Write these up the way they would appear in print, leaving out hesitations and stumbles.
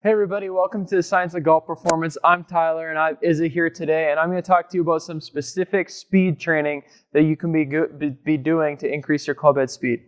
Hey everybody, welcome to the Science of Golf Performance. I'm Tyler and I have Izza here today, and I'm going to talk to you about some specific speed training that you can be doing to increase your club head speed.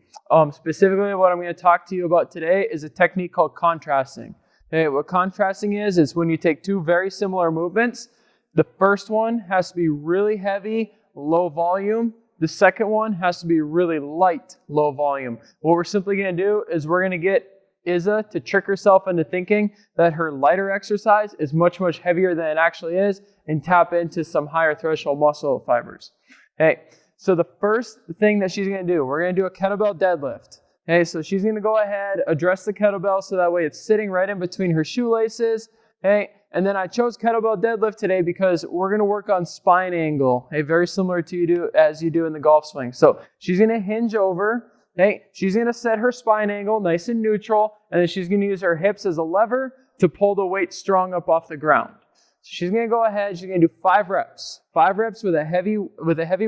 Specifically, what I'm going to talk to you about today is a technique called contrasting. Okay, what contrasting is when you take two very similar movements. The first one has to be really heavy, low volume. The second one has to be really light, low volume. What we're simply going to do is we're going to get Izza to trick herself into thinking that her lighter exercise is much heavier than it actually is and tap into some higher threshold muscle fibers. Okay, so the first thing that she's going to do, we're going to do a kettlebell deadlift. Okay, so she's going to go ahead, address the kettlebell so that way it's sitting right in between her shoelaces. Okay, and then I chose kettlebell deadlift today because we're going to work on spine angle, okay, very similar to as you do in the golf swing. So she's going to hinge over. Okay, she's going to set her spine angle nice and neutral, and then she's going to use her hips as a lever to pull the weight strong up off the ground. So she's going to go ahead, she's going to do 5 reps. 5 reps with a heavy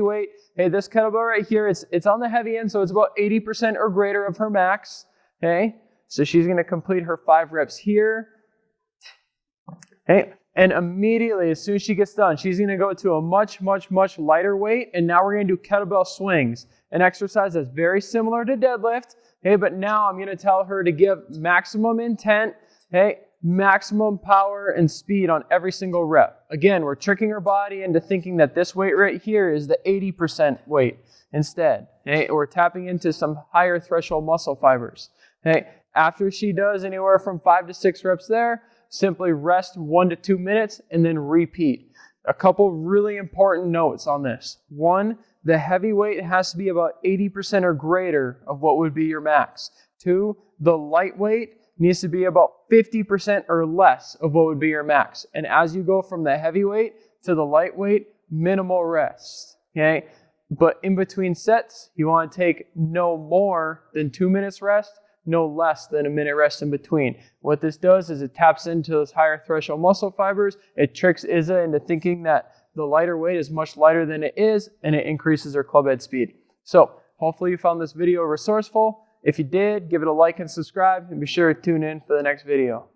weight. Hey, this kettlebell right here, it's on the heavy end, so it's about 80% or greater of her max. Okay, so she's going to complete her 5 reps here. Okay, and immediately, as soon as she gets done, she's going to go to a much lighter weight, and now we're going to do kettlebell swings, an exercise that's very similar to deadlift. Okay, but now I'm going to tell her to give maximum intent, okay, maximum power and speed on every single rep. Again, we're tricking her body into thinking that this weight right here is the 80% weight instead. Okay, we're tapping into some higher threshold muscle fibers. Okay, after she does anywhere from 5 to 6 reps there, simply rest 1 to 2 minutes and then repeat. A couple really important notes on this. 1, the heavy weight has to be about 80% or greater of what would be your max. 2, the light weight needs to be about 50% or less of what would be your max. And as you go from the heavyweight to the lightweight, minimal rest. Okay? But in between sets, you want to take no more than 2 minutes rest, no less than a minute rest in between. What this does is it taps into those higher threshold muscle fibers. It tricks Izza into thinking that the lighter weight is much lighter than it is, and it increases her club head speed. So hopefully you found this video resourceful. If you did, give it a like and subscribe, and be sure to tune in for the next video.